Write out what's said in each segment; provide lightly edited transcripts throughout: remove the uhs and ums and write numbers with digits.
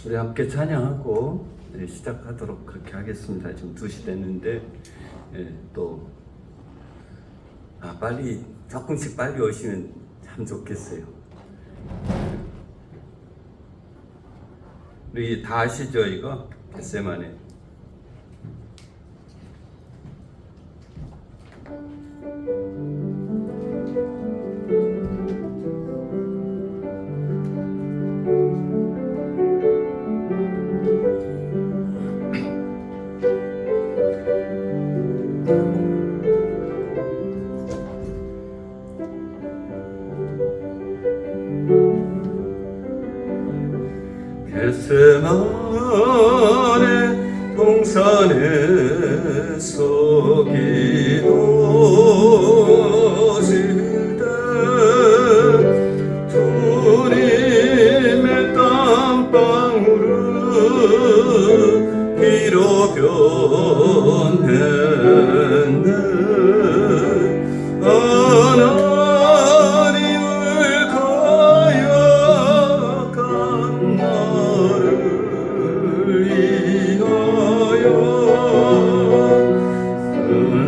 우리 함께 찬양하고 시작하도록 그렇게 하겠습니다. 지금 2시 됐는데 또 빨리 조금씩 빨리 오시면 참 좋겠어요. 우리 다 아시죠 이거? 겟세마네. 겟세마네 동산에서 기도실 때 주님의 땀방울을 피로 변했네. 하나님을 거역한 나를 위하여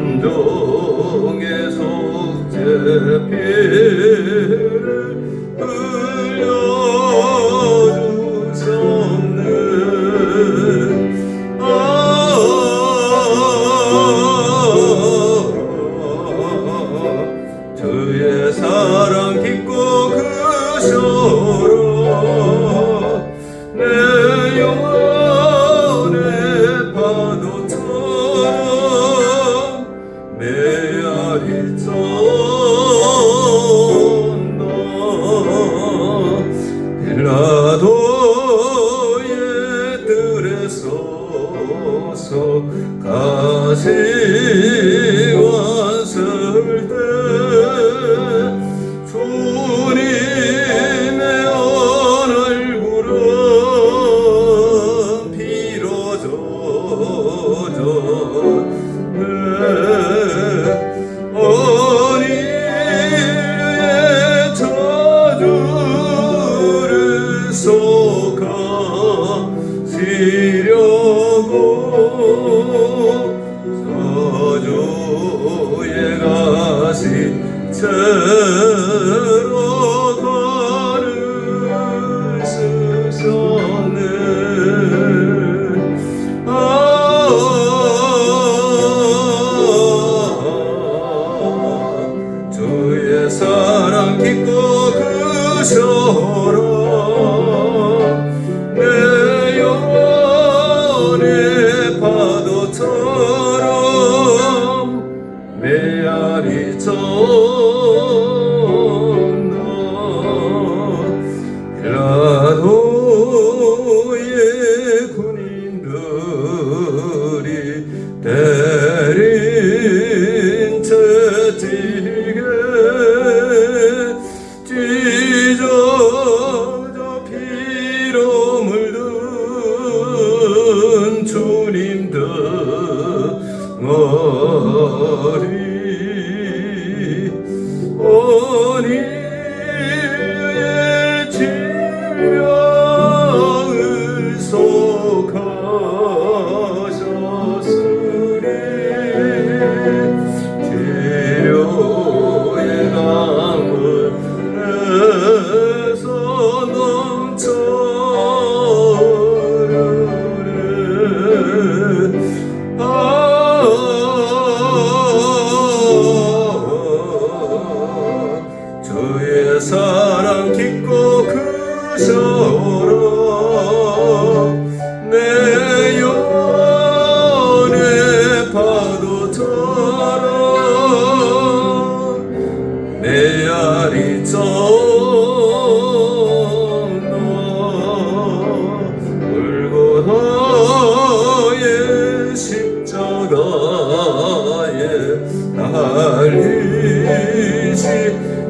순종의 속죄 피를 흘려주셨네. 주의 사랑 깊고 크셔라. 내 영혼의 파도처럼 메아리 쩐다. 빌라도의 뜰에 서서 가시 왔을 때 주님의 얼굴은 피로 젖었네. 어린이의 저주를 속하시려고 저주의 가시 채로 걸으셨네. 주의 사랑 깊고 크셔라. 내 영혼의 파도처럼 메아리 쩐다. 빌라도의 군인들이 때린 채 찌게 찢어져 피로 물든 주님 덩어리 언니의 질병을 속하셨으니 치료의 강물에서 넘쳐 흐르네. 주의 사랑 깊고 크셔라. 내 영혼의 파도처럼 메아리 쩐다. 골고다의 십자가에 달리시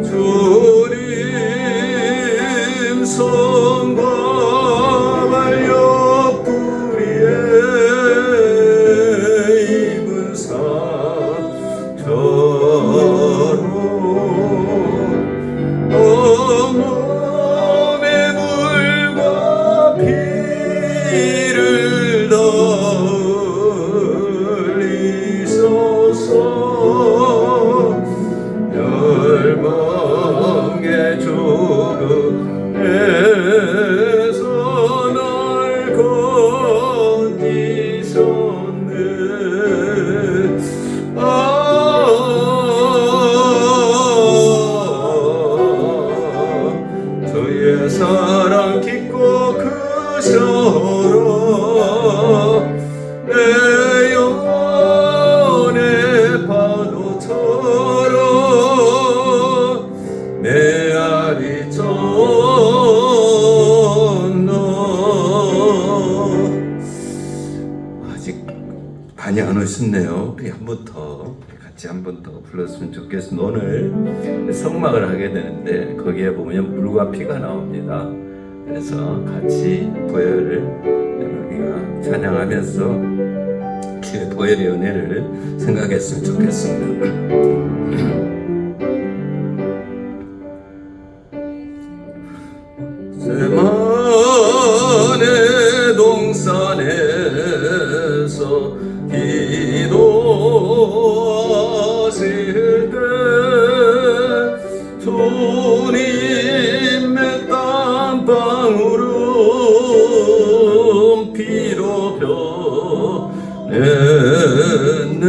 주님 손과 발 옆구리에 입은 상처로 온몸에 물과 피 사랑 깊고 크셔라 내 영혼의 파도처럼 메아리 쫓나. 아직 많이 안 오셨네요. 우리 한 번 더 같이 한 번 더 불렀으면 좋겠습니다. 오늘 성막을 하게 되는데 거기에 보면 물과 피가 나옵니다. 그래서 같이 보혈을 우리가 찬양하면서 주의 보혈의 은혜를 생각했으면 좋겠습니다. 세만의 동산에서 기도하실 때 주님의 땀방울은 피로 변했네.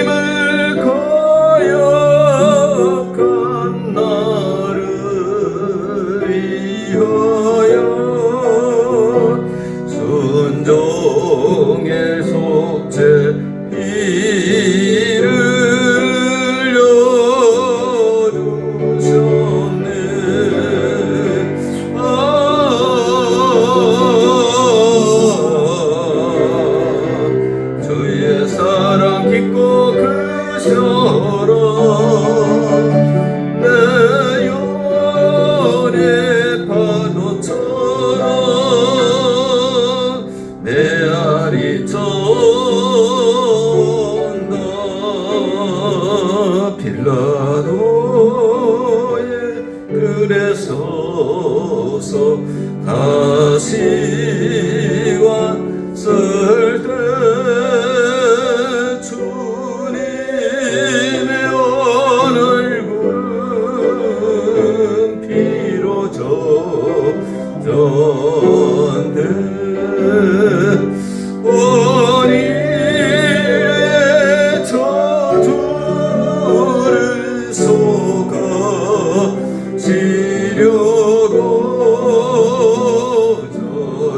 하나님을 거역한 나를 위하여 순종의 속죄 피를 흘려주셨네. 주의 사랑 깊고 크셔라 내 영혼의 파도처럼 메아리 쫓나. 빌라도의 뜰에 서서 다시 왔을 때 주님의 얼굴은 피로 젖었네. 원인의 저주를 속아지려고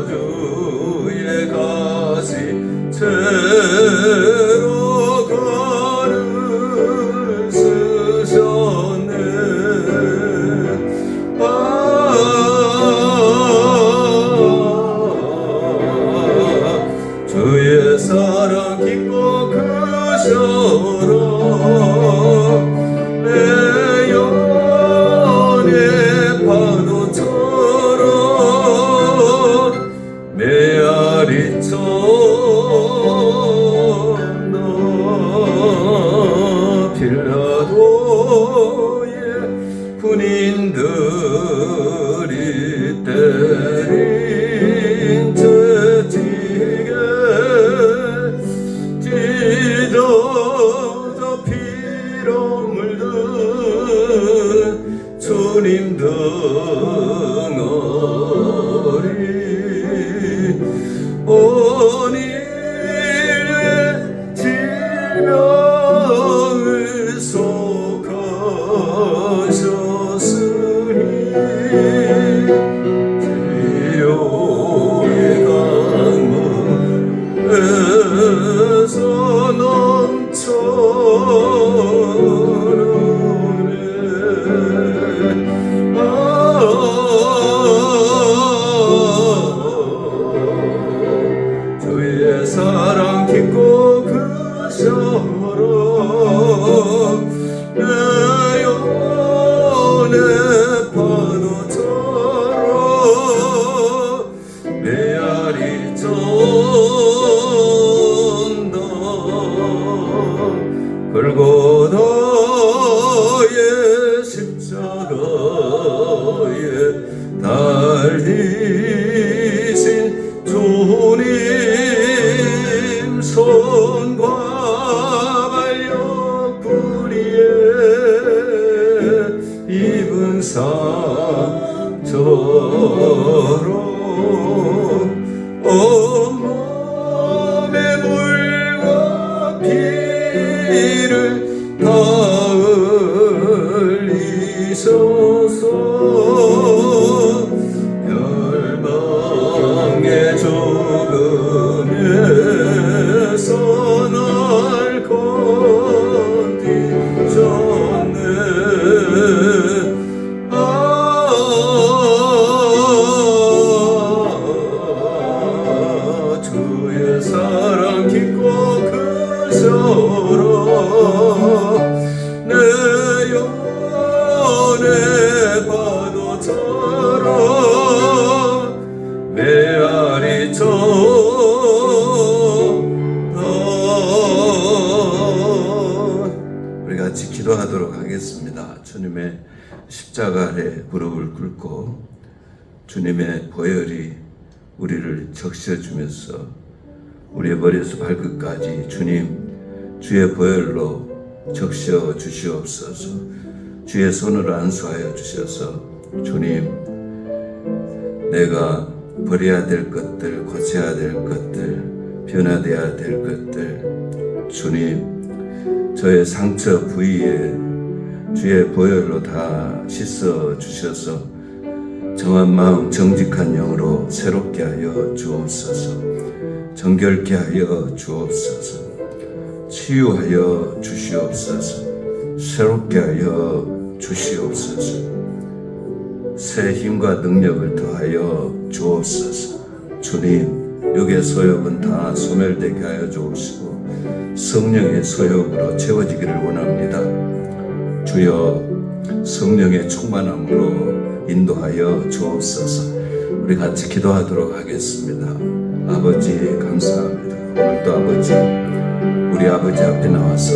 저주의 가시채로 가를 쓰셨네. 주의 사랑 깊고 크셔라 내 영혼의 파도처럼 메아리 쫓나. 빌라도의 군인들이 때린 채찍에 찢어져 피로 물든 주님 등어리 온일의 질병을 속하셨으니 치료의 강물에서 넘쳐오네. 주의 사랑 깊고 크셔라 내 영혼의 파도처럼 메아리 쫓나. 골고다의 십자가에 달리신 주님 손과 발옆구리에 입은 상처럼 온몸에 물과 피를 닿은 바다처럼 메아리처럼 우리 같이 기도하도록 하겠습니다. 주님의 십자가 아래 무릎을 꿇고 주님의 보혈이 우리를 적셔주면서 우리의 머리에서 발끝까지 주님 주의 보혈로 적셔 주시옵소서. 주의 손으로 안수하여 주셔서 주님 내가 버려야 될 것들, 고쳐야 될 것들, 변화되어야 될 것들 주님 저의 상처 부위에 주의 보혈로 다 씻어 주셔서 정한 마음 정직한 영으로 새롭게 하여 주옵소서. 정결케 하여 주옵소서. 치유하여 주시옵소서. 새롭게 하여 주시옵소서. 새 힘과 능력을 더하여 주옵소서. 주님 육의 소욕은 다 소멸되게 하여 주옵시고 성령의 소욕으로 채워지기를 원합니다. 주여 성령의 충만함으로 인도하여 주옵소서. 우리 같이 기도하도록 하겠습니다. 아버지 감사합니다. 오늘도 아버지 우리 아버지 앞에 나와서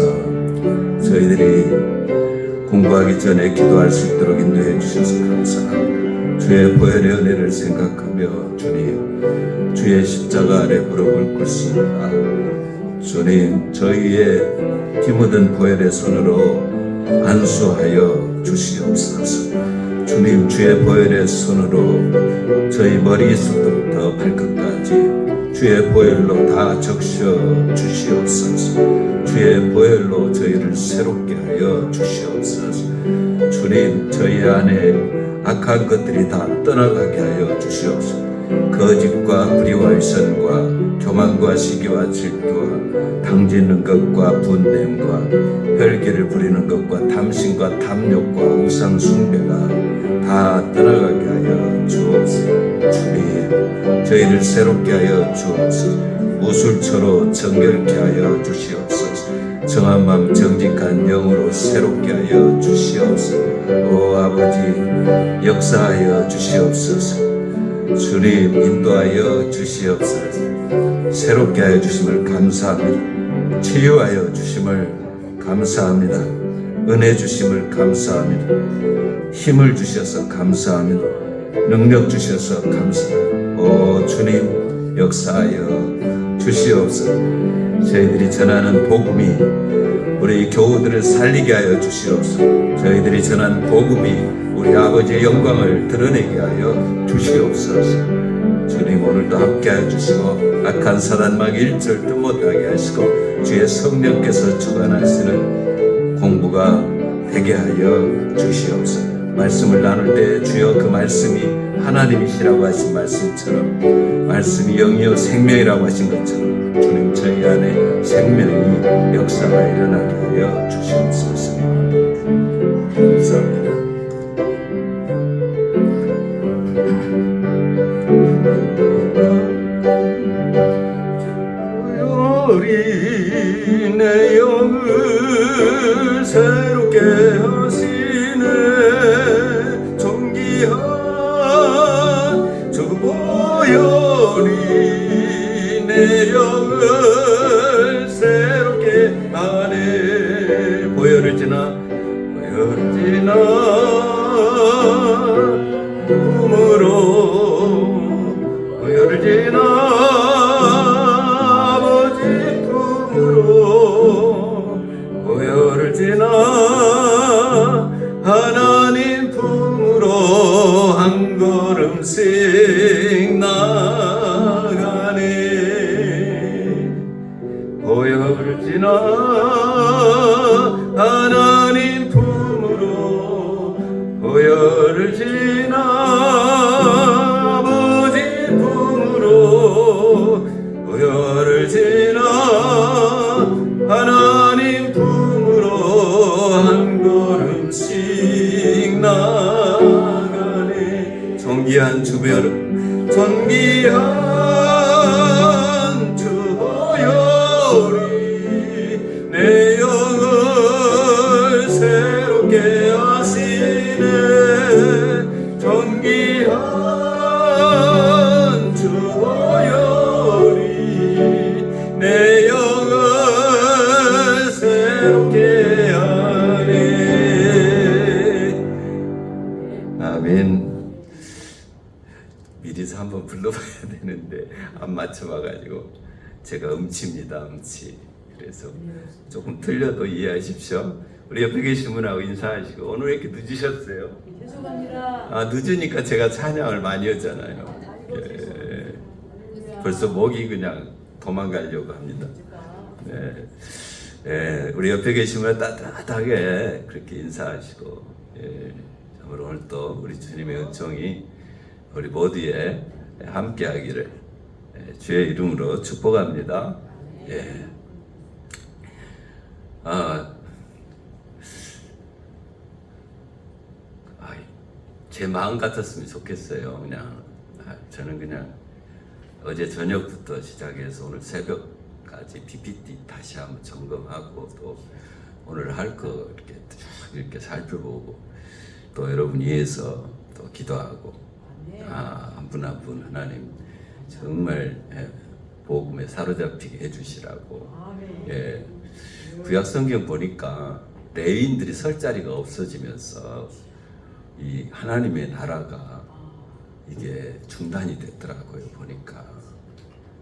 저희들이 공부하기 전에 기도할 수 있도록 인도해 주셔서 감사합니다. 주의 보혈의 은혜를 생각하며 주님 주의 십자가 아래 무릎을 꿇습니다. 주님 저희의 피묻은 보혈의 손으로 안수하여 주시옵소서. 주님 주의 보혈의 손으로 저희 머리에서부터 발끝까지 주의 보혈로 다 적셔 주시옵소서. 주의 보혈로 저희를 새롭게 하여 주시옵소서. 주님 저희 안에 악한 것들이 다 떠나가게 하여 주시옵소서. 거짓과 불의와 위선과 교만과 시기와 질투와 당짓는 것과 분냄과 혈기를 부리는 것과 탐심과 탐욕과 우상 숭배가 다 떠나가게 하여 주옵소서. 주님 저희를 새롭게 하여 주옵소서. 무술처로 정결케 하여 주시옵소서. 정한 마음 정직한 영으로 새롭게 하여 주시옵소서. 오 아버지 역사하여 주시옵소서. 주님 인도하여 주시옵소서. 새롭게 하여 주심을 감사합니다. 치유하여 주심을 감사합니다. 은혜 주심을 감사합니다. 힘을 주셔서 감사합니다. 능력 주셔서 감사합니다. 오 주님 역사하여 주시옵소서. 저희들이 전하는 복음이 우리 교우들을 살리게 하여 주시옵소서. 저희들이 전하는 복음이 우리 아버지의 영광을 드러내게 하여 주시옵소서. 주님 오늘도 함께하여 주시고 악한 사단막 일절 뜻 못하게 하시고 주의 성령께서 주관하시는 공부가 되게 하여 주시옵소서. 말씀을 나눌 때 주여 그 말씀이 하나님이시라고 하신 말씀처럼 말씀이 영이요 생명이라고 하신 것처럼 주님 저희 안에 생명이 역사가 일어나게 하여 주시옵소서. 감사합니다. 보혈이 내 영을 새롭게 하시네. 존귀한 주 보혈이 내 영을 새롭게 하네. 보혈을 지나 품으로 보혈을 지나 아버지 품으로 보혈을 지나 하나님 품으로 한 걸음씩 나가네. 보혈을 지나 하나님 품으로 보혈을 지나 아버지 품으로 보혈을 지나 하나님 품으로 한 걸음씩 나가네. 존귀한 주보혈 존귀한 주보혈이 내 영을 새롭게 하시네. 존귀한 주 보혈이 내 영을 새롭게 하네. 아멘. 미리서 한번 불러봐야 되는데 안 맞춰봐가지고 제가 음치입니다. 음치. 그래서 조금 틀려도 이해하십시오. 우리 옆에 계신 분하고 인사하시고. 오늘 왜 이렇게 늦으셨어요? 죄송합니다. 아, 늦으니까 제가 찬양을 많이 하잖아요. 예, 벌써 목이 그냥 도망가려고 합니다. 네. 예, 우리 옆에 계신 분 따뜻하게 그렇게 인사하시고. 예, 오늘 또 우리 주님의 은총이 우리 모두에 함께하기를 주의 이름으로 축복합니다. 예. 제 마음 같았으면 좋겠어요. 그냥 저는 그냥 어제 저녁부터 시작해서 오늘 새벽까지 PPT 다시 한번 점검하고 또 오늘 할 거 이렇게 살펴보고 또 여러분 위해서 또 기도하고 한 분 한 분 하나님 정말 복음에 사로잡히게 해주시라고. 예, 구약 성경 보니까 레위인들이 설 자리가 없어지면서 이 하나님의 나라가 이게 중단이 됐더라고요. 보니까.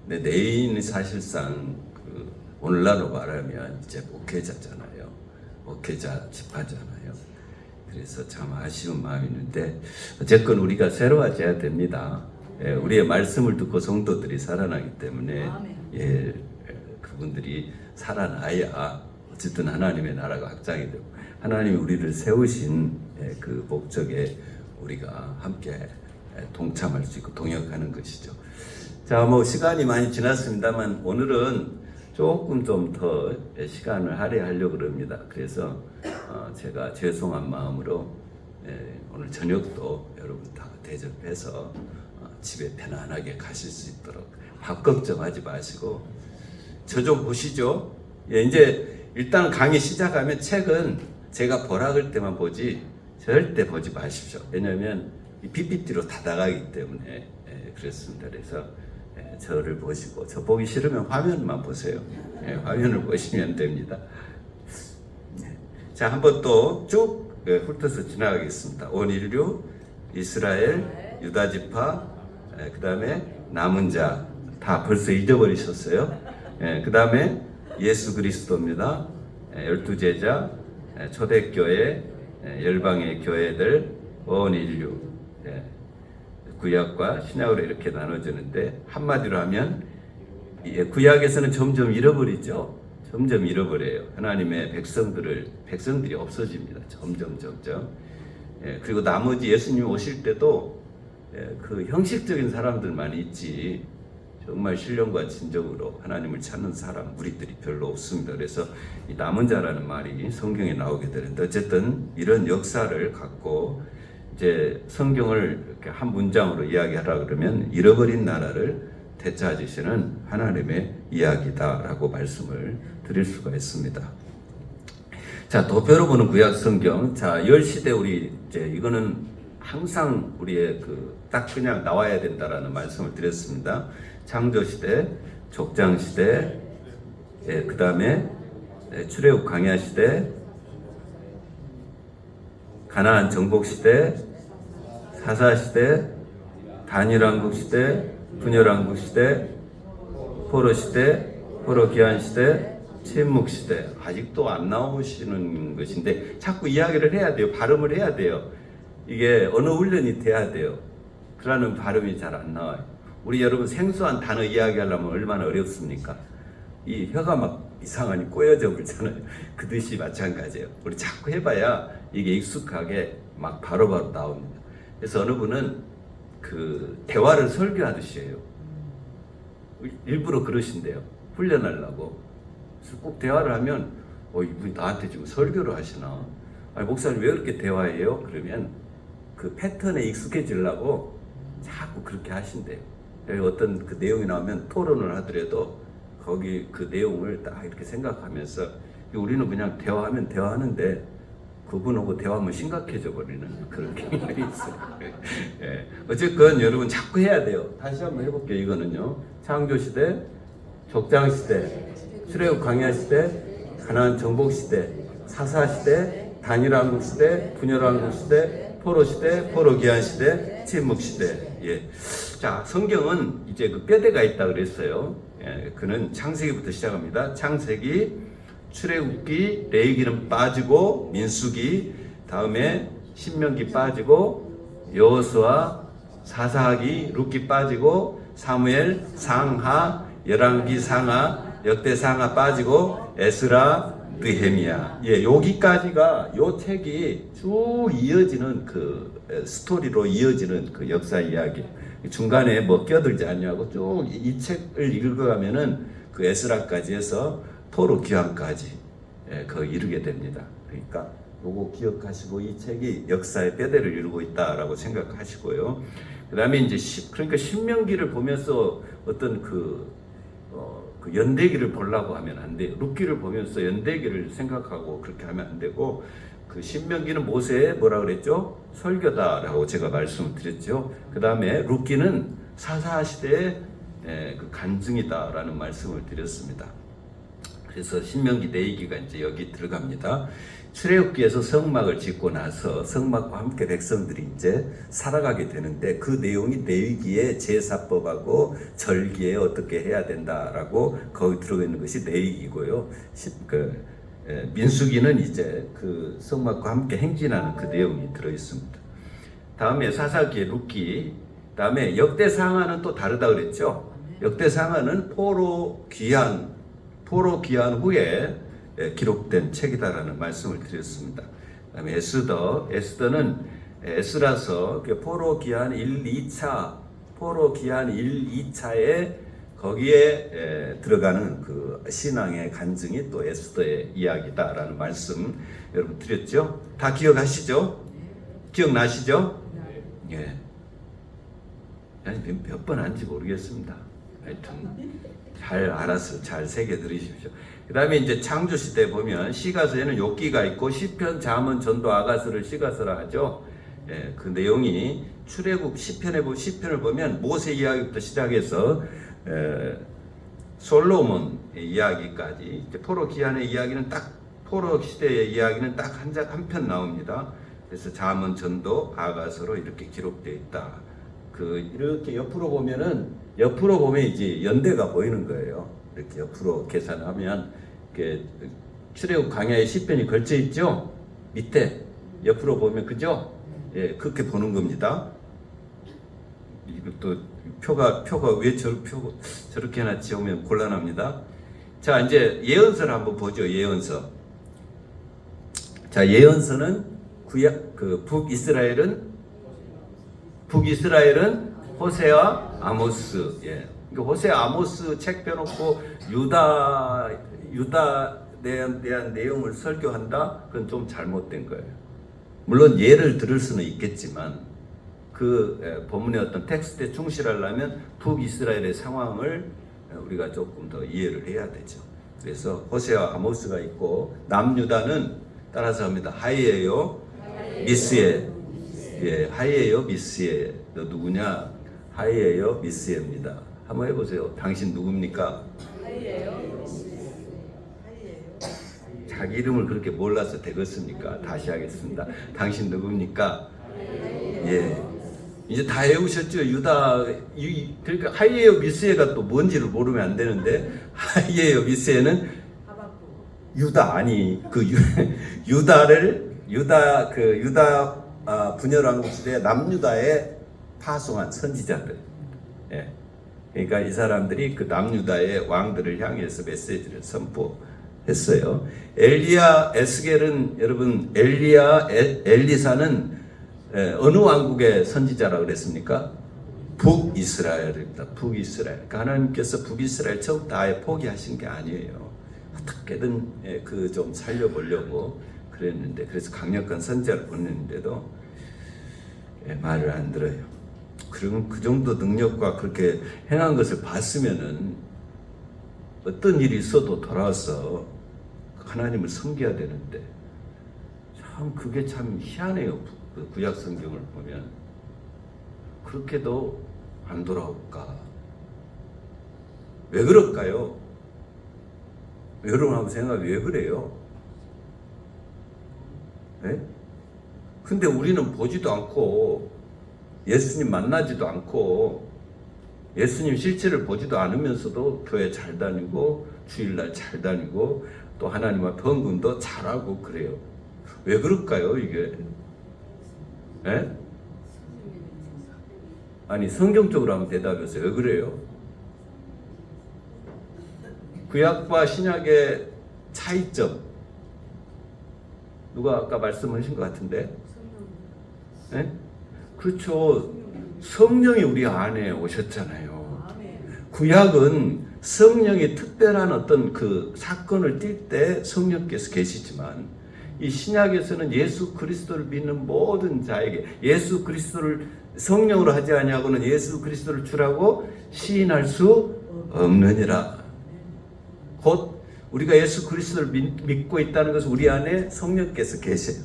근데 레위인이 사실상 오늘날로 말하면 이제 목회자잖아요. 목회자 집하잖아요. 그래서 참 아쉬운 마음이 있는데 어쨌건 우리가 새로워져야 됩니다. 예, 우리의 말씀을 듣고 성도들이 살아나기 때문에 예, 그분들이 살아나야 어쨌든 하나님의 나라가 확장이 되고 하나님이 우리를 세우신 그 목적에 우리가 함께 동참할 수 있고 동역하는 것이죠. 자, 뭐 시간이 많이 지났습니다만 오늘은 조금 좀 더 시간을 할애하려고 합니다. 그래서 제가 죄송한 마음으로 오늘 저녁도 여러분 다 대접해서 집에 편안하게 가실 수 있도록 밥 걱정하지 마시고 저 좀 보시죠. 예, 이제 일단 강의 시작하면 책은 제가 보라 그럴 때만 보지 절대 보지 마십시오. 왜냐하면 이 PPT로 다 나가기 때문에 그렇습니다. 그래서 저를 보시고 저 보기 싫으면 화면만 보세요. 화면을 보시면 됩니다. 자, 한번 또 쭉 훑어서 지나가겠습니다. 온 인류, 이스라엘, 유다 지파, 그 다음에 남은 자 다 벌써 잊어버리셨어요. 그 다음에 예수 그리스도입니다. 12제자, 초대교회, 열방의 교회들, 온 인류, 구약과 신약으로 이렇게 나눠지는데 한마디로 하면 구약에서는 점점 잃어버리죠. 점점 잃어버려요. 하나님의 백성들이 없어집니다. 점점. 그리고 나머지 예수님 오실 때도 그 형식적인 사람들만 있지 정말 신령과 진정으로 하나님을 찾는 사람 무리들이 별로 없습니다. 그래서 이 남은 자라는 말이 성경에 나오게 되는데 어쨌든 이런 역사를 갖고 이제 성경을 이렇게 한 문장으로 이야기하라 그러면 잃어버린 나라를 되찾으시는 하나님의 이야기다라고 말씀을 드릴 수가 있습니다. 자, 도표로 보는 구약 성경. 자, 열 시대 우리 이제 이거는 항상 우리의 딱 그냥 나와야 된다라는 말씀을 드렸습니다. 창조 시대, 족장 시대, 그 다음에 출애굽 광야 시대, 가나안 정복 시대, 사사 시대, 단일 왕국 시대, 분열 왕국 시대, 포로 시대, 포로 기한 시대, 침묵 시대. 아직도 안 나오시는 것인데 자꾸 이야기를 해야 돼요. 발음을 해야 돼요. 이게 언어 훈련이 돼야 돼요. 그러는 발음이 잘 안 나와요. 우리 여러분 생소한 단어 이야기하려면 얼마나 어렵습니까? 이 혀가 막 이상하니 꼬여져 버리잖아요. 그 듯이 마찬가지예요. 우리 자꾸 해봐야 이게 익숙하게 막 바로바로 나옵니다. 그래서 어느 분은 대화를 설교하듯이 해요. 일부러 그러신대요. 훈련하려고. 그래서 꼭 대화를 하면 이분이 나한테 지금 설교를 하시나? 아니, 목사님 왜 그렇게 대화해요? 그러면 그 패턴에 익숙해지려고 자꾸 그렇게 하신대요. 어떤 그 내용이 나오면 토론을 하더라도 거기 그 내용을 딱 이렇게 생각하면서 우리는 그냥 대화하면 대화하는데 그분하고 대화하면 심각해져 버리는 그런 경향이 있어요. 예. 어쨌건 여러분 자꾸 해야 돼요. 다시 한번 해볼게요. 이거는요. 창조시대, 족장시대, 출애굽 광야시대, 가나안 정복시대, 사사시대, 단일왕국시대, 분열왕국시대, 포로시대, 포로기한시대, 침묵시대. 예. 자, 성경은 이제 그 뼈대가 있다 그랬어요. 예. 그는 창세기부터 시작합니다. 창세기, 출애굽기, 레위기는 빠지고 민수기, 다음에 신명기 빠지고 여호수아, 사사기, 룻기 빠지고 사무엘, 상하, 열왕기, 상하, 역대상하 빠지고 에스라, 느헤미야. 예, 여기까지가 요 책이 쭉 이어지는 그 스토리로 이어지는 그 역사 이야기. 중간에 뭐 껴들지 않냐고 쭉 이 책을 읽어가면은 그 에스라까지 해서 포로 귀환까지 거의 이르게 됩니다. 그러니까 요거 기억하시고 이 책이 역사의 뼈대를 이루고 있다라고 생각하시고요. 그다음에 이제 그러니까 신명기를 보면서 어떤 그 연대기를 보려고 하면 안 돼요. 룻기를 보면서 연대기를 생각하고 그렇게 하면 안 되고 그 신명기는 모세의 뭐라 그랬죠? 설교다라고 제가 말씀을 드렸죠. 그다음에 룻기는 사사 시대의 그 간증이다라는 말씀을 드렸습니다. 그래서 신명기 내기가 이제 여기 들어갑니다. 출애굽기에서 성막을 짓고 나서 성막과 함께 백성들이 이제 살아가게 되는데 그 내용이 레위기의 제사법하고 절기에 어떻게 해야 된다라고 거기 들어가 있는 것이 레위기고요. 민수기는 이제 그 성막과 함께 행진하는 그 내용이 들어 있습니다. 다음에 사사기의 룻기, 다음에 역대상하는 또 다르다 그랬죠. 역대상하는 포로 귀환 후에 기록된 책이다라는 말씀을 드렸습니다. 그다음에 에스더는 에스라서 포로 귀환 1, 2차에 거기에 들어가는 그 신앙의 간증이 또 에스더의 이야기다라는 말씀 여러분 드렸죠? 다 기억하시죠? 기억나시죠? 예. 몇 번 한지 모르겠습니다. 하여튼 잘 알아서 잘 새겨 들으십시오. 그 다음에 이제 창조시대 보면 시가서에는 욥기가 있고 시편, 잠언, 전도, 아가서를 시가서라 하죠. 예, 그 내용이 출애굽 시편을 보면 모세 이야기부터 시작해서 솔로몬 이야기까지 포로 기한의 이야기는 딱 포로 시대의 이야기는 딱 한 편 나옵니다. 그래서 잠언, 전도, 아가서로 이렇게 기록되어 있다. 이렇게 옆으로 보면 이제 연대가 보이는 거예요. 이렇게 옆으로 계산하면 출애굽 광야의 시편이 걸쳐 있죠. 밑에 옆으로 보면 그죠? 예, 그렇게 보는 겁니다. 이것도 표가 왜 저렇게 하나 지으면 곤란합니다. 자, 이제 예언서를 한번 보죠. 예언서. 자, 예언서는 북이스라엘은 호세아, 아모스. 예. 호세아, 아모스 책 펴놓고 유다에 대한 내용을 설교한다? 그건 좀 잘못된 거예요. 물론 예를 들을 수는 있겠지만 그 본문의 어떤 텍스트에 충실하려면 북이스라엘의 상황을 우리가 조금 더 이해를 해야 되죠. 그래서 호세아, 아모스가 있고 남유다는 따라서 합니다. 하이에요, 미스에. 예, 하이에요, 미스에. 너 누구냐? 하이에요, 미스에입니다. 한번 해보세요. 당신 누굽니까? 하이에요, 미스에. 자기 이름을 그렇게 몰라서 되겠습니까? 다시 하겠습니다. 당신 누굽니까? 예. 이제 다 외우셨죠? 그러니까 하이에요, 미스에가 또 뭔지를 모르면 안 되는데, 하이에요, 미스에는 유다, 아니, 유다 분열왕국 시대에 남유다에 파송한 선지자들. 예. 그러니까 이 사람들이 그 남유다의 왕들을 향해서 메시지를 선포했어요. 엘리야, 에스겔은 여러분 엘리사는 어느 왕국의 선지자라고 그랬습니까? 북이스라엘입니다. 북이스라엘. 그러니까 하나님께서 북이스라엘 처음부터 아예 포기하신 게 아니에요. 어떻게든 그 좀 살려보려고 그랬는데, 그래서 강력한 선지자를 보냈는데도 말을 안 들어요. 그리고 그 정도 능력과 그렇게 행한 것을 봤으면은 어떤 일이 있어도 돌아와서 하나님을 섬겨야 되는데 참 그게 참 희한해요. 그 구약 성경을 보면 그렇게도 안 돌아올까? 왜 그럴까요? 여러분 한번 생각해. 왜 그래요? 네? 근데 우리는 보지도 않고 예수님 만나지도 않고 예수님 실체를 보지도 않으면서도 교회 잘 다니고 주일날 잘 다니고 또 하나님 앞에 헌금도 잘하고 그래요. 왜 그럴까요 이게? 네? 아니 성경적으로 한번 대답해서 왜 그래요? 구약과 신약의 차이점 누가 아까 말씀하신 것 같은데? 네? 그렇죠. 성령이 우리 안에 오셨잖아요. 구약은 성령이 특별한 어떤 그 사건을 띌 때 성령께서 계시지만 이 신약에서는 예수 그리스도를 믿는 모든 자에게 예수 그리스도를 성령으로 하지 아니하고는 예수 그리스도를 주라고 시인할 수 없느니라. 곧 우리가 예수 그리스도를 믿고 있다는 것은 우리 안에 성령께서 계세요.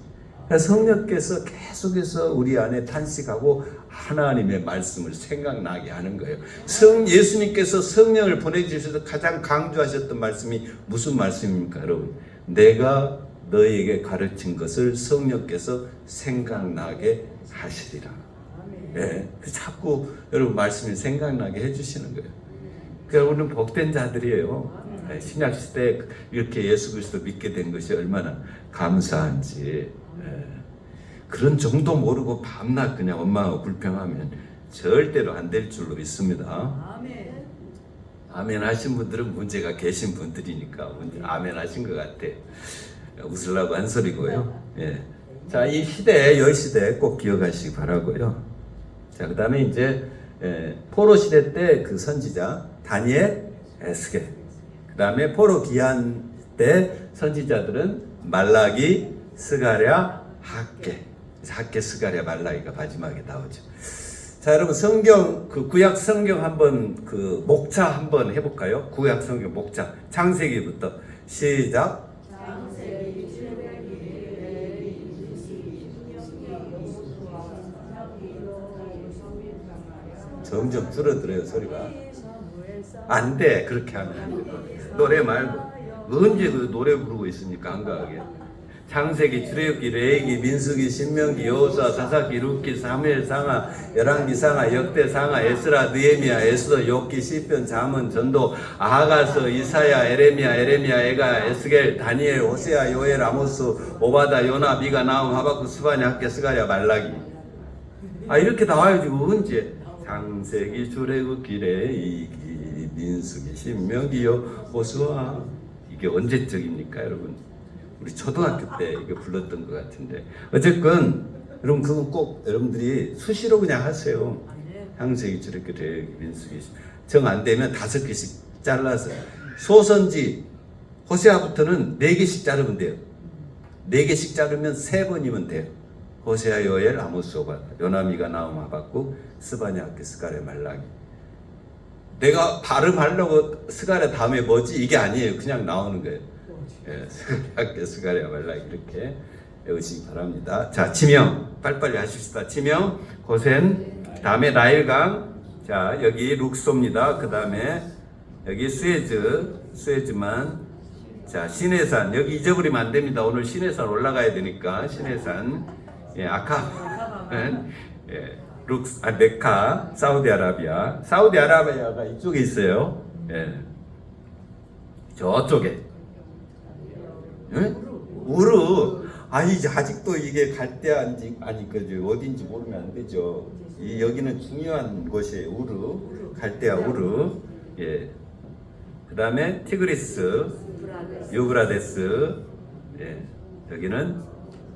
성령께서 계속해서 우리 안에 탄식하고 하나님의 말씀을 생각나게 하는 거예요. 예수님께서 성령을 보내주셔서 가장 강조하셨던 말씀이 무슨 말씀입니까, 여러분? 내가 너희에게 가르친 것을 성령께서 생각나게 하시리라. 예, 자꾸 여러분 말씀이 생각나게 해주시는 거예요. 그러니까 우리는 복된 자들이에요. 신약 시대에 이렇게 예수 그리스도 믿게 된 것이 얼마나 감사한지. 그런 정도 모르고 밤낮 그냥 엄마하고 불평하면 절대로 안 될 줄로 믿습니다. 아멘 하신 분들은 문제가 계신 분들이니까 아멘 하신 것 같아. 웃으려고 한 소리고요. 예. 자, 이 시대, 열시대 꼭 기억하시기 바라고요. 자, 그 다음에 이제 포로 시대 때 그 선지자 다니엘, 에스겔. 그 다음에 포로 기한 때 선지자들은 말라기, 스가랴, 학개. 학개, 스가랴, 말라기가 마지막에 나오죠. 자, 여러분 성경 그 구약 성경 한번 그 목차 한번 해볼까요? 구약 성경 목차 창세기부터 시작. 점점 줄어들어요 소리가. 안 돼 그렇게 하면 안 돼. 노래 말고 언제 그 노래 부르고 있습니까 한가하게. 창세기, 출애굽기, 레위기, 민수기, 신명기, 여호수아, 사사기, 룻기, 사무엘, 상하, 열왕기, 상하, 역대, 상하, 에스라, 느헤미야, 에스더, 욥기, 시편, 잠언, 전도, 아하가서, 이사야, 에레미야, 에가, 에스겔, 다니엘, 호세아, 요엘, 아모스, 오바다, 요나, 미가, 나움, 하박국, 스바냐, 학개, 스가랴, 말라기. 이렇게 나와요 지금 언제? 창세기, 출애굽기, 레위기, 민수기, 신명기, 여호수아. 이게 언제적입니까 여러분? 우리 초등학교 때 이거 불렀던 것 같은데 어쨌건 여러분 그거 꼭 여러분들이 수시로 그냥 하세요. 창세기, 출애굽기, 레위기, 민수기. 정 안 되면 5개씩 잘라서 소선지 호세아부터는 4개씩 자르면 돼요. 4개씩 자르면 3번이면 돼요. 호세아, 요엘, 아모스, 오바다, 요나, 미가, 나움, 하박국, 스바냐, 학개, 스가랴, 말라기. 내가 발음하려고 스가랴 다음에 뭐지? 이게 아니에요. 그냥 나오는 거예요. 예, 학개, 스가랴, 말라기 이렇게 외우시기 바랍니다. 자, 지명 빨리빨리 하십시다. 지명 고센, 다음에 나일강, 자 여기 룩소입니다. 그 다음에 여기 수에즈만, 자 시내산 여기 잊어버리면 안 됩니다. 오늘 시내산 올라가야 되니까 시내산, 예, 아카, 예, 메카, 사우디아라비아가 이쪽에 있어요. 예, 저쪽에. 응? 우르. 이제 아직도 이게 갈대아인지 그죠 어딘지 모르면 안 되죠. 여기는 중요한 곳이에요. 우르, 갈대아 우르. 예. 그 다음에 티그리스, 유브라데스. 예. 여기는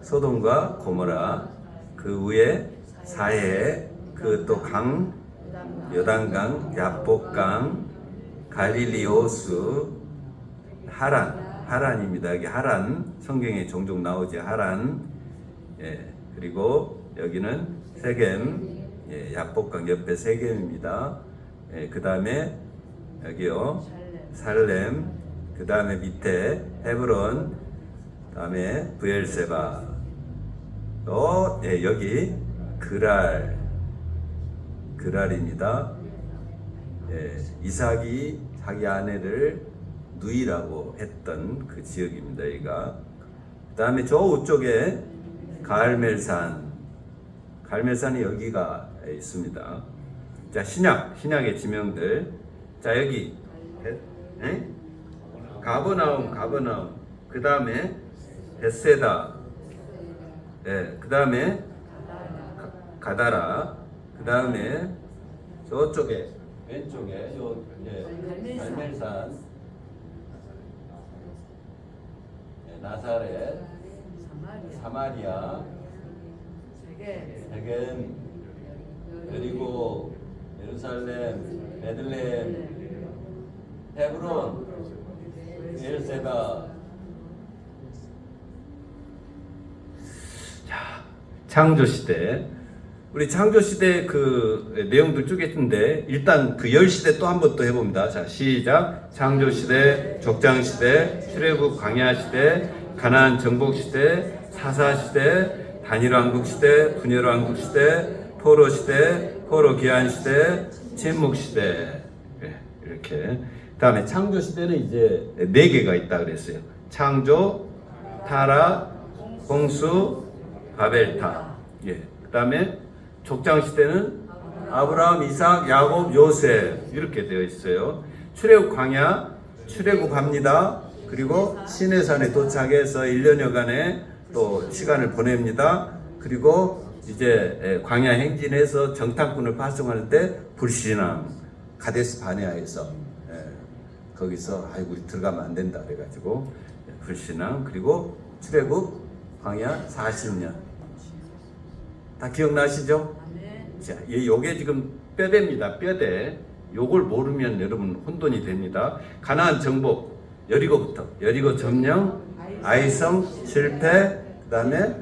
소돔과 고모라. 그 위에 사해, 그 또 강, 요단강, 야복강, 갈릴리오스, 하란입니다. 여기 하란, 성경에 종종 나오지 하란. 예, 그리고 여기는 세겜, 예, 야복강 옆에 세겜입니다. 예, 그 다음에 여기요 살렘, 그 다음에 밑에 헤브론, 다음에 브엘세바, 예, 여기 그랄입니다. 예, 이삭이 자기 아내를 누이라고 했던 그 지역입니다. 여기가. 그 다음에 저 쪽에 갈멜산이 여기가 있습니다. 자, 신약의 지명들. 자, 여기 가버나움. 그 다음에 베세다. 예, 그 다음에 가다라. 그 다음에 저쪽에 왼쪽에 갈멜산, 나사렛, 사마리아, 세겜, 그리고 예루살렘, 베들레헴, 헤브론, 엘세바. 자, 창조시대. 우리 창조시대 그 내용들 쭉 했는데 일단 그 열시대 또 한 번 또 해봅니다. 자, 시작. 창조시대, 족장시대, 출애굽 광야시대, 가나안 정복시대, 사사시대, 단일왕국시대, 분열왕국시대, 포로시대, 포로기한시대, 침묵시대. 이렇게. 그 다음에 창조시대는 이제 4개가 있다 그랬어요. 창조, 타락, 홍수, 바벨탑. 예. 그 다음에 족장시대는 아브라함, 이삭, 야곱, 요셉 이렇게 되어 있어요. 출애굽 광야, 출애굽합니다. 그리고 시내산에 도착해서 1년여간의 또 시간을 보냅니다. 그리고 이제 광야 행진해서 정탐꾼을 파송할 때 불신앙, 가데스 바네아에서 거기서 아이고 우리 들어가면 안 된다 그래가지고 불신앙. 그리고 출애굽 광야 40년. 다 기억나시죠? 자, 요게 지금 뼈대입니다. 뼈대. 요걸 모르면 여러분 혼돈이 됩니다. 가나안 정복, 여리고부터. 여리고 점령, 아이성 실패, 그 다음에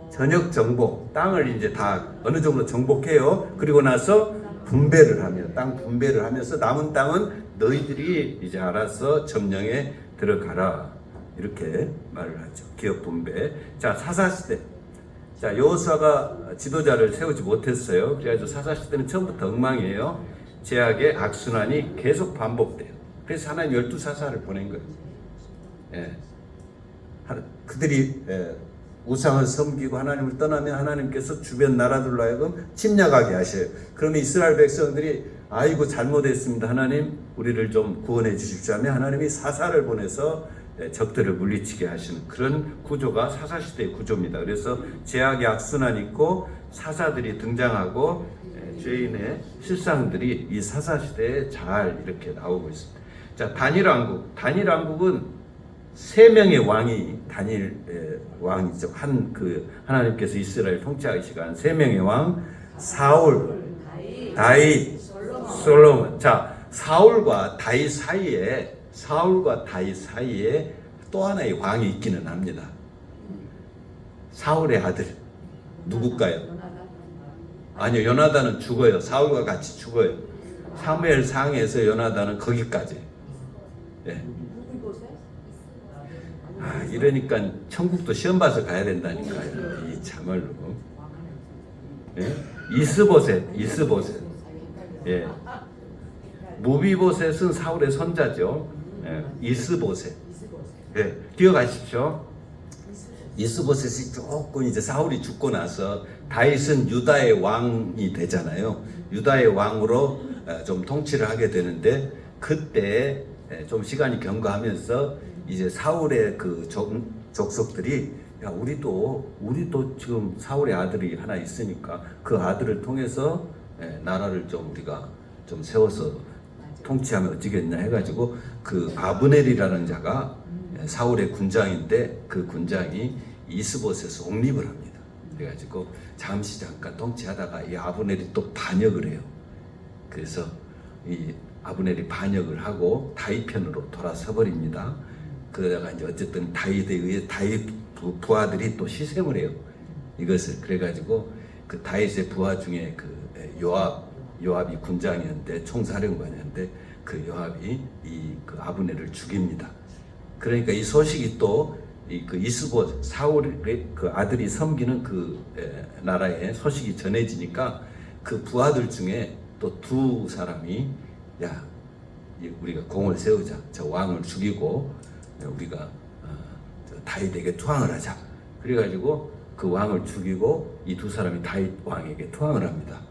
전역 정복. 땅을 이제 다 어느 정도 정복해요. 그리고 나서 분배를 하며, 땅 분배를 하면서 남은 땅은 너희들이 이제 알아서 점령에 들어가라. 이렇게 말을 하죠. 기업 분배. 자, 사사시대. 자, 여호수아가 지도자를 세우지 못했어요. 그래가지고 사사시대는 처음부터 엉망이에요. 제약의 악순환이 계속 반복돼요. 그래서 하나님 12사사를 보낸 거예요. 예. 그들이 우상을 섬기고 하나님을 떠나면 하나님께서 주변 나라들로 하여금 침략하게 하셔요. 그러면 이스라엘 백성들이 아이고 잘못했습니다. 하나님 우리를 좀 구원해 주십시오 하면 하나님이 사사를 보내서 적들을 물리치게 하시는 그런 구조가 사사시대의 구조입니다. 그래서 제약의 악순환이 있고 사사들이 등장하고 죄인의 실상들이 이 사사시대에 잘 이렇게 나오고 있습니다. 자, 단일왕국. 단일왕국은 3명의 왕이 단일 왕이죠. 하나님께서 이스라엘 통치하시간 3명의 왕, 사울, 다윗, 솔로몬. 자, 사울과 다윗 사이에 또 하나의 왕이 있기는 합니다. 사울의 아들 누굴까요? 아니요, 요나단은 죽어요. 사울과 같이 죽어요. 사무엘상에서 요나단은 거기까지. 예. 이러니까 천국도 시험 봐서 가야 된다니까요. 이 참말로. 예? 이스보셋. 예. 무비보셋은 사울의 손자죠. 예. 이스보셋. 예. 기억하십시오. 이스보셋이 조금 이제 사울이 죽고 나서 다윗은 유다의 왕이 되잖아요. 유다의 왕으로 좀 통치를 하게 되는데 그때 좀 시간이 경과하면서 이제 사울의 그 족속들이 야 우리도 지금 사울의 아들이 하나 있으니까 그 아들을 통해서 나라를 좀 우리가 좀 세워서 통치하면 어찌겠냐 해가지고 그 아브넬이라는 자가 사울의 군장인데 그 군장이 이스보셋을 옹립을 합니다. 그래가지고 잠깐 통치하다가 이 아브넬이 또 반역을 해요. 그래서 이 아브넬이 반역을 하고 다윗 편으로 돌아서 버립니다. 그러다가 이제 어쨌든 다윗에 의해 다윗 부하들이 또 희생을 해요. 이것을 그래가지고 그 다윗의 부하 중에 그 요압이 군장이었는데 총사령관이었는데 그 요압이 그 아브넬을 죽입니다. 그러니까 이 소식이 또 그 이스보 사울의 그 아들이 섬기는 그 나라에 소식이 전해지니까 그 부하들 중에 또 두 사람이 야 우리가 공을 세우자. 저 왕을 죽이고 우리가 다윗에게 투항을 하자. 그래가지고 그 왕을 죽이고 이 두 사람이 다윗 왕에게 투항을 합니다.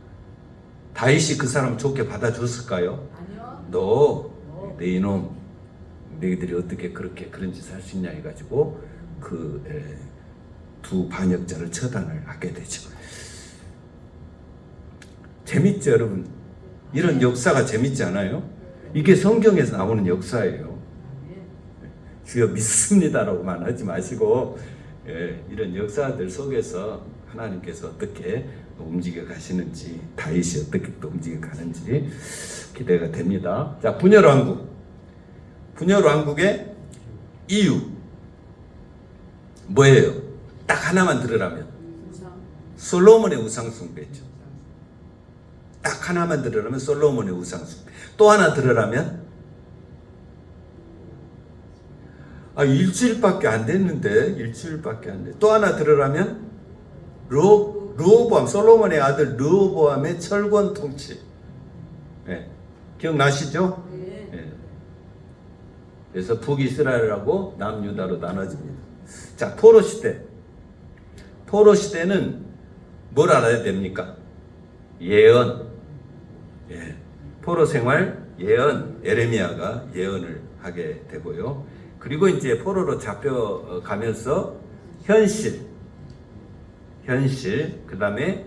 다윗이 그 사람 좋게 받아줬을까요? 아니요. 너, 내 이놈, 너희들이 어떻게 그렇게 그런 짓을 할 수 있냐 해가지고 그 두 반역자를 처단을 하게 되죠. 재밌죠, 여러분? 이런 역사가 재밌지 않아요? 이게 성경에서 나오는 역사예요. 주여 믿습니다라고만 하지 마시고 이런 역사들 속에서 하나님께서 어떻게 움직여 가시는지, 다윗이 어떻게 또 움직여 가는지 기대가 됩니다. 자, 분열왕국. 분열왕국의 이유 뭐예요? 딱 하나만 들으라면 솔로몬의 우상숭배죠. 딱 하나만 들으라면 솔로몬의 우상숭배. 또 하나 들으라면 일주일밖에 안 됐는데 일주일밖에 안 돼. 또 하나 들으라면 르호보암, 솔로몬의 아들 르호보암의 철권 통치. 네. 기억나시죠? 네. 그래서 북이스라엘하고 남유다로 나눠집니다. 자, 포로 시대. 포로 시대는 뭘 알아야 됩니까? 예언. 예. 포로 생활 예언. 에레미야가 예언을 하게 되고요. 그리고 이제 포로로 잡혀가면서 현실, 그 다음에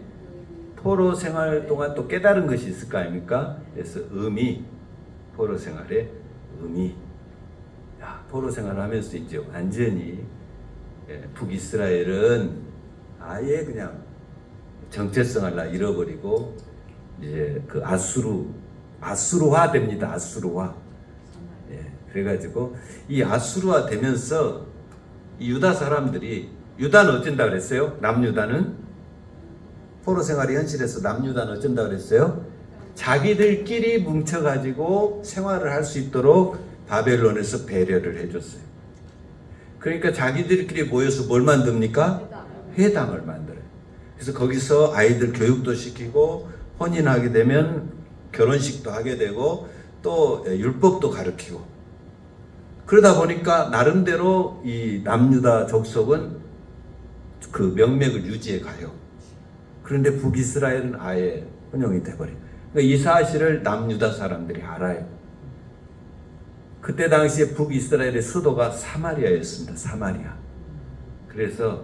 포로 생활 동안 또 깨달은 것이 있을 거 아닙니까? 그래서 의미, 포로 생활의 의미. 포로 생활을 하면서 이제 완전히 북이스라엘은 아예 그냥 정체성을 다 잃어버리고 이제 그 아수르화 됩니다. 아수르화. 그래가지고 이 아수르화 되면서 이 유다 사람들이, 유다는 어쩐다 그랬어요? 남유다는 포로 생활의 현실에서 남유다는 어쩐다 그랬어요? 자기들끼리 뭉쳐가지고 생활을 할 수 있도록 바벨론에서 배려를 해줬어요. 그러니까 자기들끼리 모여서 뭘 만듭니까? 회당을 만들어요. 그래서 거기서 아이들 교육도 시키고 혼인하게 되면 결혼식도 하게 되고 또 율법도 가르치고, 그러다 보니까 나름대로 이 남유다 족속은 그 명맥을 유지해 가요. 그런데 북이스라엘은 아예 혼용이 돼버려요. 그러니까 이 사실을 남유다 사람들이 알아요. 그때 당시에 북이스라엘의 수도가 사마리아였습니다. 사마리아. 그래서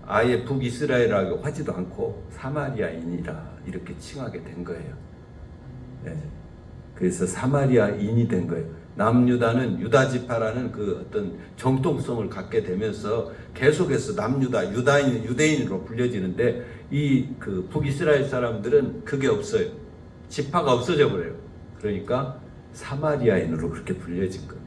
아예 북이스라엘이라고 하지도 않고 사마리아인이라 이렇게 칭하게 된 거예요. 네. 그래서 사마리아인이 된 거예요. 남유다는 유다지파라는 그 어떤 정통성을 갖게 되면서 계속해서 남유다, 유대인으로 불려지는데 이 그 북이스라엘 사람들은 그게 없어요. 지파가 없어져 버려요. 그러니까 사마리아인으로 그렇게 불려진 겁니다.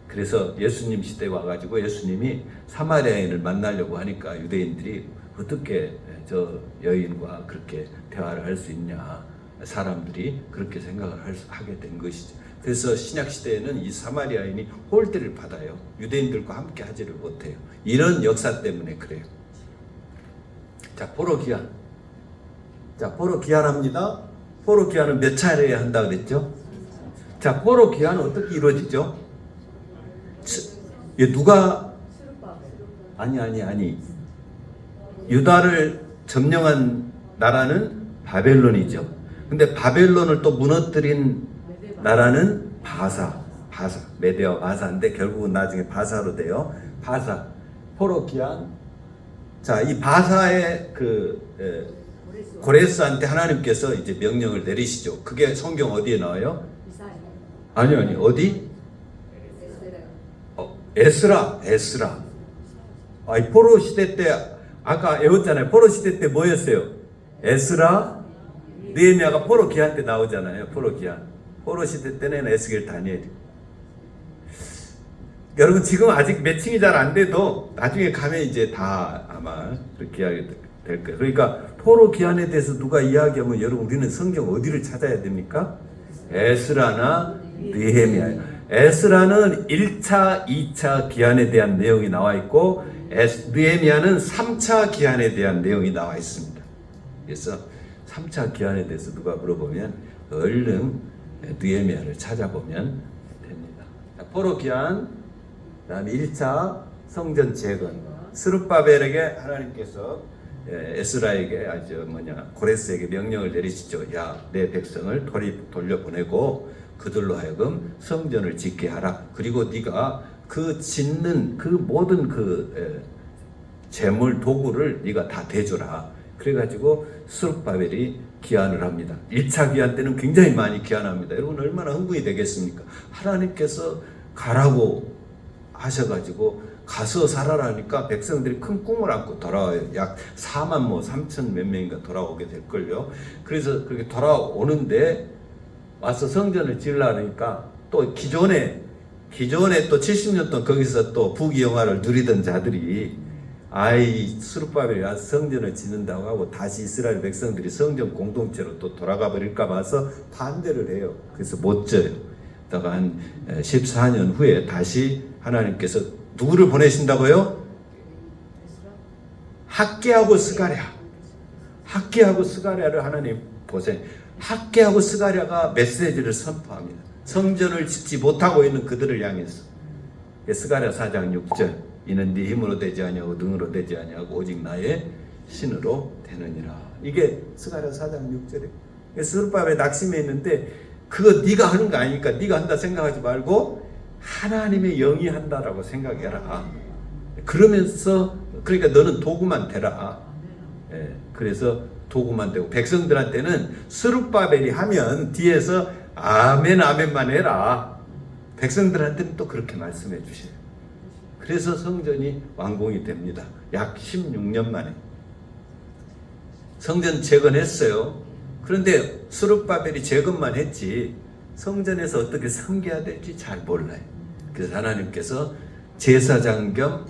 그래서 예수님 시대에 와가지고 예수님이 사마리아인을 만나려고 하니까 유대인들이 어떻게 저 여인과 그렇게 대화를 할 수 있냐, 사람들이 그렇게 생각을 하게 된 것이죠. 그래서 신약 시대에는 이 사마리아인이 홀대를 받아요. 유대인들과 함께 하지를 못해요. 이런 역사 때문에 그래요. 자, 포로 귀환. 자, 포로 귀환합니다. 포로 귀환은 몇 차례 한다 그랬죠? 자, 포로 귀환은 어떻게 이루어지죠? 누가 아니 유다를 점령한 나라는 바벨론이죠. 근데 바벨론을 또 무너뜨린 나라는 바사, 메대와 바사인데 결국은 나중에 바사로 돼요. 바사, 포로 귀환. 자, 이 바사의 고레스한테 하나님께서 이제 명령을 내리시죠. 그게 성경 어디에 나와요? 아니 어디? 에스라. 포로 시대 때 아까 외웠잖아요. 포로 시대 때 뭐였어요? 에스라, 느헤미야가 포로 귀환 때 나오잖아요. 포로 귀환. 포로 시대 때는 에스겔, 다니엘. 여러분 지금 아직 매칭이 잘 안 돼도 나중에 가면 이제 다 아마 그렇게 하게 될 거예요. 그러니까 포로 귀환에 대해서 누가 이야기하면 여러분 우리는 성경 어디를 찾아야 됩니까? 에스라나 느헤미야. 에스라는 1차, 2차 기한에 대한 내용이 나와 있고 느헤미야는 3차 기한에 대한 내용이 나와 있습니다. 그래서 3차 기한에 대해서 누가 물어보면 얼른 느헤미야를 찾아보면 됩니다. 포로 기한, 그다음에 1차 성전 재건, 스룹바벨에게 하나님께서 에스라에게 고레스에게 명령을 내리시죠. 야, 내 백성을 돌려보내고 그들로 하여금 성전을 짓게 하라. 그리고 네가 그 짓는 그 모든 재물 도구를 네가 다 대줘라. 그래가지고 스룹바벨이 기한을 합니다. 1차 기한 때는 굉장히 많이 기한합니다. 여러분 얼마나 흥분이 되겠습니까? 하나님께서 가라고 하셔가지고 가서 살아라니까 백성들이 큰 꿈을 안고 돌아와요. 약 4만 3천 몇 명인가 돌아오게 될걸요. 그래서 그렇게 돌아오는데 와서 성전을 지으려니까 또 기존에 또 70년 동안 거기서 또 부귀영화를 누리던 자들이 스룹바벨이 와서 성전을 짓는다고 하고 다시 이스라엘 백성들이 성전 공동체로 또 돌아가 버릴까 봐서 반대를 해요. 그래서 못 져요. 다가 한 14년 후에 다시 하나님께서 누구를 보내신다고요? 학개하고 스가랴를 하나님 보세요. 학개하고 스가랴가 메시지를 선포합니다. 성전을 짓지 못하고 있는 그들을 향해서. 스가랴 4장 6절 이는 네 힘으로 되지 아니하고 능으로 되지 아니하고 오직 나의 신으로 되느니라. 이게 스가랴 4장 6절이에요. 스룹바벨 낙심해 있는데 그거 네가 하는 거 아니니까 네가 한다 생각하지 말고 하나님의 영이 한다라고 생각해라. 그러면서 그러니까 너는 도구만 되라. 그래서 도구만 되고 백성들한테는 스룹바벨이 하면 뒤에서 아멘 아멘만 해라. 백성들한테는 또 그렇게 말씀해 주셔요. 그래서 성전이 완공이 됩니다. 약 16년 만에 성전 재건했어요. 그런데 스룹바벨이 재건만 했지 성전에서 어떻게 섬겨야 될지 잘 몰라요. 그래서 하나님께서 제사장 겸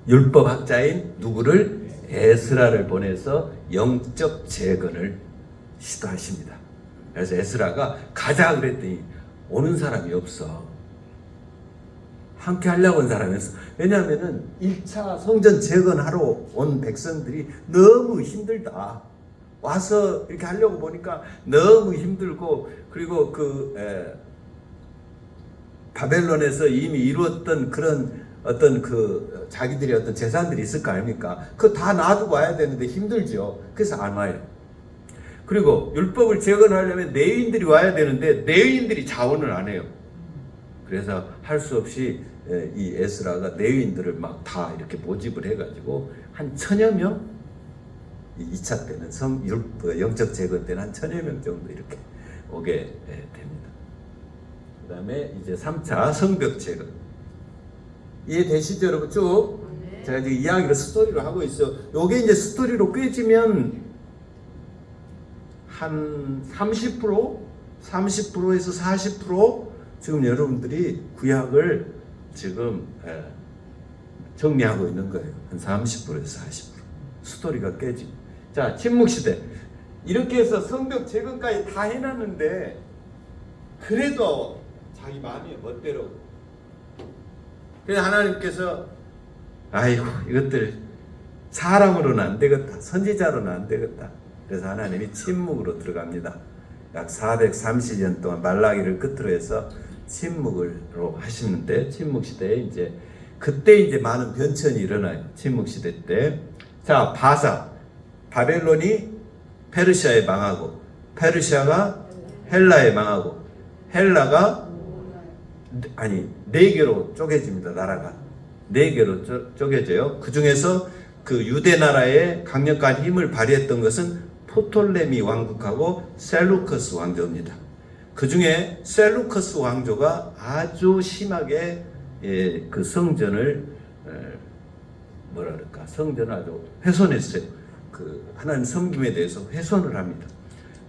율법학자인 누구를? 에스라를 보내서 영적 재건을 시도하십니다. 그래서 에스라가 가자 그랬더니 오는 사람이 없어. 함께 하려고 온 사람이 없어. 왜냐하면 1차 성전 재건하러 온 백성들이 너무 힘들다. 와서 이렇게 하려고 보니까 너무 힘들고 그리고 바벨론에서 이미 이루었던 그런 어떤 자기들의 어떤 재산들이 있을 거 아닙니까? 그거 다 놔두고 와야 되는데 힘들죠. 그래서 안 와요. 그리고 율법을 재건하려면 레위인들이 와야 되는데 레위인들이 자원을 안 해요. 그래서 할 수 없이 이 에스라가 레위인들을 막 다 이렇게 모집을 해가지고 한 1000여 명? 2차 때는 영적 재건 때는 한 1000여 명 정도 이렇게 오게 됩니다. 그 다음에 이제 3차 성벽 재건. 이해되시죠, 여러분? 쭉. 네. 제가 지금 이야기를 스토리로 하고 있어요. 요게 이제 스토리로 꿰지면 한 30%에서 40% 지금 여러분들이 구약을 지금 정리하고 있는 거예요. 한 30%에서 40%. 스토리가 깨지고. 자, 침묵시대. 이렇게 해서 성벽 재건까지 다 해놨는데 그래도 자기 마음이 멋대로. 그래서 하나님께서 아이고 이것들 사람으로는 안 되겠다. 선지자로는 안 되겠다. 그래서 하나님이 침묵으로 들어갑니다. 약 430년 동안 말라기를 끝으로 해서 침묵으로 하시는데 침묵시대에 이제 그때 이제 많은 변천이 일어나요. 침묵시대 때. 자, 바벨론이 페르시아에 망하고 페르시아가 헬라에 망하고 헬라가 네 개로 쪼개집니다. 나라가 네 개로 쪼개져요. 그 중에서 그 유대 나라의 강력한 힘을 발휘했던 것은 포톨레미 왕국하고 셀루커스 왕조입니다. 그 중에 셀루커스 왕조가 아주 심하게 그 성전을 성전을 아주 훼손했어요. 그 하나님 섬김에 대해서 훼손을 합니다.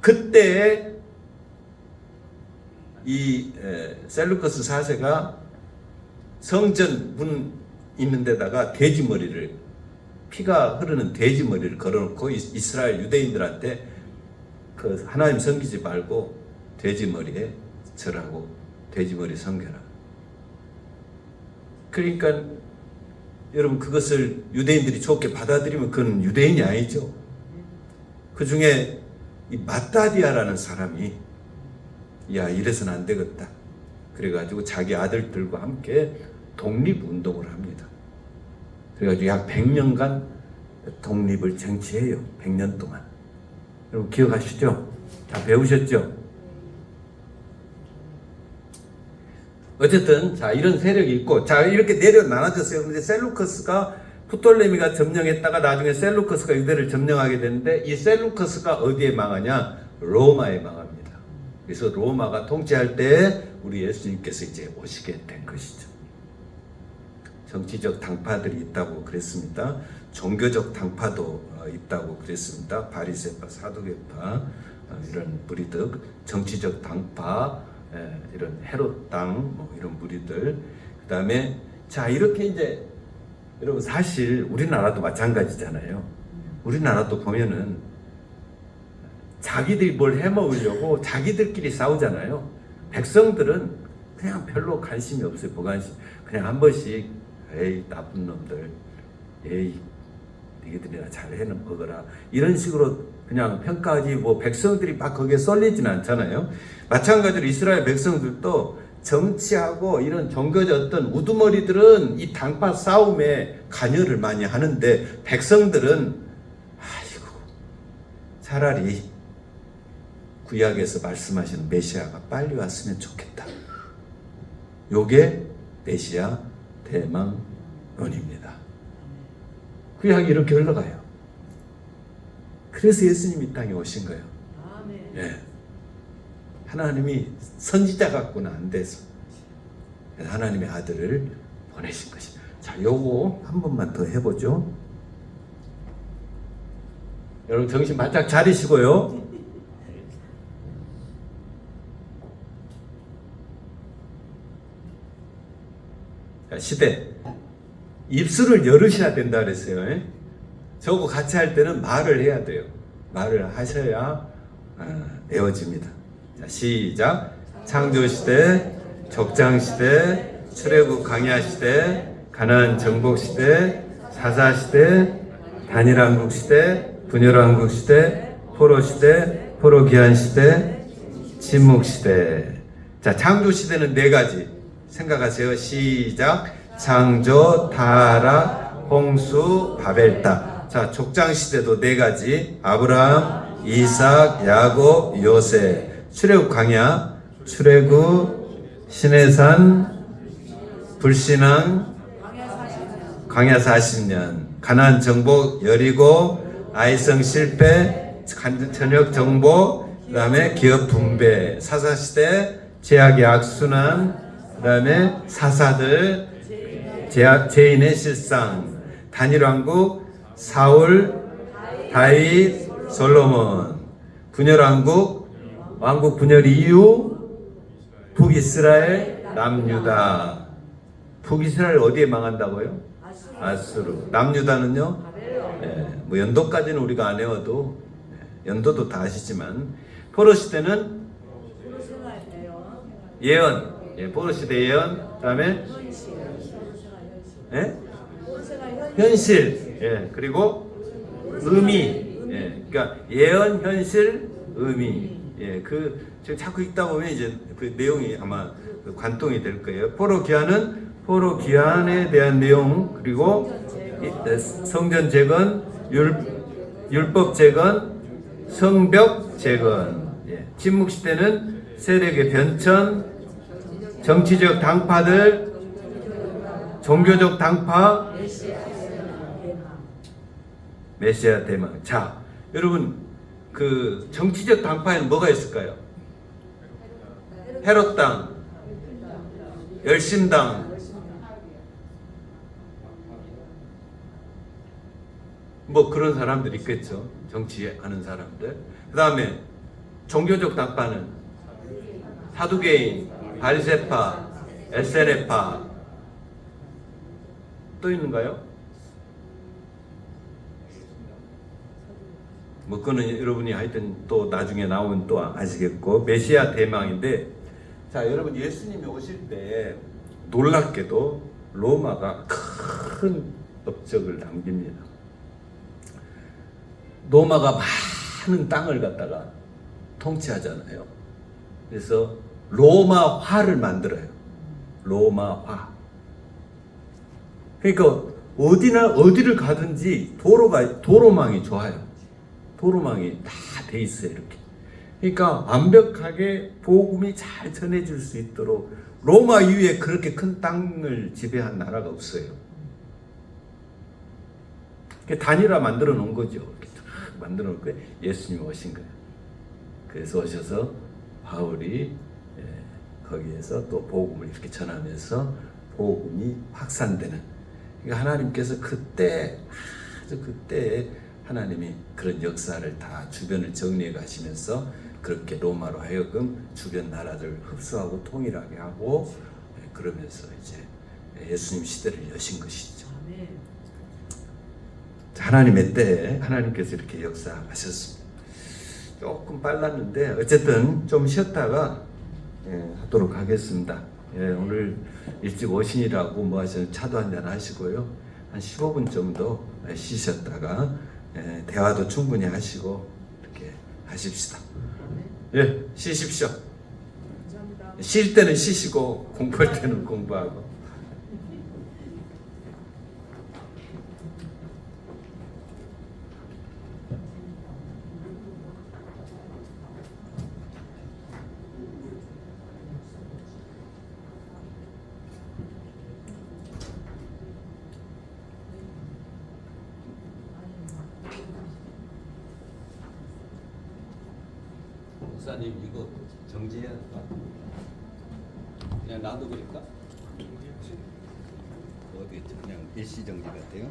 그때 이 셀루커스 4세가 성전 문 있는 데다가 돼지 머리를 피가 흐르는 돼지 머리를 걸어놓고 이스라엘 유대인들한테 그 하나님 섬기지 말고 돼지 머리에 절하고 돼지머리 섬겨라. 그러니까 여러분 그것을 유대인들이 좋게 받아들이면 그건 유대인이 아니죠. 그 중에 이 마따디아라는 사람이 야 이래서는 안 되겠다. 그래가지고 자기 아들들과 함께 독립운동을 합니다. 그래가지고 약 100년간 독립을 쟁취해요. 100년 동안. 여러분 기억하시죠? 다 배우셨죠? 어쨌든 자 이런 세력이 있고 자 이렇게 내려 나눠졌어요. 그런데 셀루커스가 프톨레미가 점령했다가 나중에 셀루커스가 유대를 점령하게 되는데 이 셀루커스가 어디에 망하냐? 로마에 망합니다. 그래서 로마가 통치할 때 우리 예수님께서 이제 오시게 된 것이죠. 정치적 당파들이 있다고 그랬습니다. 종교적 당파도 있다고 그랬습니다. 바리새파, 사두개파 이런 무리들, 정치적 당파, 이런 헤롯 당 이런 무리들. 그다음에 자 이렇게 이제 여러분 사실 우리나라도 마찬가지잖아요. 우리나라도 보면은 자기들이 뭘 해먹으려고 자기들끼리 싸우잖아요. 백성들은 그냥 별로 관심이 없어요. 무관심. 그냥 한 번씩 에이 나쁜 놈들, 에이 니희들이나 잘 해먹어라 이런 식으로 그냥 평가하지 뭐 백성들이 막 거기에 쏠리지는 않잖아요. 마찬가지로 이스라엘 백성들도 정치하고 이런 종교적 어떤 우두머리들은 이 당파 싸움에 관여를 많이 하는데 백성들은 아이고 차라리 구약에서 말씀하시는 메시아가 빨리 왔으면 좋겠다. 요게 메시아 대망론입니다. 구약이 이렇게 흘러가요. 그래서 예수님이 땅에 오신 거예요. 예. 하나님이 선지자 같고는 안 돼서 하나님의 아들을 보내신 것입니다. 자, 요거 한 번만 더 해보죠. 여러분 정신 바짝 차리시고요. 자, 시대 입술을 열으셔야 된다 그랬어요. 저거 같이 할 때는 말을 해야 돼요. 말을 하셔야 배워집니다. 자, 시작. 창조시대, 적장시대, 출애굽 강야시대, 가나안 정복시대, 사사시대, 단일왕국시대, 분열왕국시대, 포로시대, 포로기한시대, 침묵시대. 자, 창조시대는 4가지 생각하세요. 시작. 창조, 타락, 홍수, 바벨탑. 자, 족장시대도 4가지. 아브라함, 이삭, 야곱, 요셉. 출애굽 강야, 출애굽, 시내산, 불신앙, 강야 40년. 가나안 정복, 여리고, 아이성 실패, 전역 정복, 그 다음에 기업 분배. 사사시대, 제약의 악순환, 그 다음에 사사들, 죄인의 실상, 단일왕국, 사울, 다윗, 솔로몬, 분열왕국, 왕국 분열 이후 북이스라엘, 남유다. 북이스라엘 어디에 망한다고요? 아수르. 남유다는요? 뭐 연도까지는 우리가 안 외워도 연도도 다 아시지만 포로 시대는 예언. 포로 시대 예언. 그다음에 현실. 그리고 의미. 그러니까 예언, 현실, 의미. 지금 자꾸 읽다 보면 이제 그 내용이 아마 관통이 될 거예요. 포로 귀환은 포로 귀환에 대한 내용, 그리고 성전 재건, 율법 재건, 성벽 재건. 침묵 시대는 세력의 변천, 정치적 당파들, 종교적 당파, 메시아 대망. 자, 여러분 그 정치적 당파에는 뭐가 있을까요? 헤롯당, 열심당, 뭐 그런 사람들 있겠죠. 정치하는 사람들. 그 다음에 종교적 당파는 사두개인, 바리새파, 에세레파 또 있는가요? 뭐 그거는 여러분이 하여튼 또 나중에 나오면 또 아시겠고, 메시아 대망인데 자, 여러분 예수님이 오실 때 놀랍게도 로마가 큰 업적을 남깁니다. 로마가 많은 땅을 갖다가 통치하잖아요. 그래서 로마화를 만들어요. 로마화. 그러니까 어디를 가든지 도로망이 좋아요. 도로망이 다 돼 있어요, 이렇게. 그러니까 완벽하게 복음이 잘 전해질 수 있도록 로마 이후에 그렇게 큰 땅을 지배한 나라가 없어요. 단일화 만들어 놓은 거죠. 이렇게 쫙 만들어 놓은 거예요. 예수님이 오신 거예요. 그래서 오셔서 바울이 거기에서 또 복음을 이렇게 전하면서 복음이 확산되는. 그러니까 하나님께서 그때 아주 그때 하나님이 그런 역사를 다 주변을 정리해 가시면서 그렇게 로마로 하여금 주변 나라들 흡수하고 통일하게 하고 그러면서 이제 예수님 시대를 여신 것이죠. 하나님의 때에 하나님께서 이렇게 역사하셨습니다. 조금 빨랐는데 어쨌든 좀 쉬었다가 하도록 하겠습니다. 오늘 일찍 오신이라고 뭐 하시는 차도 한잔 하시고요. 한 15분 정도 쉬셨다가 대화도 충분히 하시고 이렇게 하십시다. 쉬십시오. 감사합니다. 쉴 때는 쉬시고 공부할 때는 공부하고. 목사님 이거 정지해야 할까? 그냥 놔둬 버릴까? 어디 그냥 일시 정지 같아요?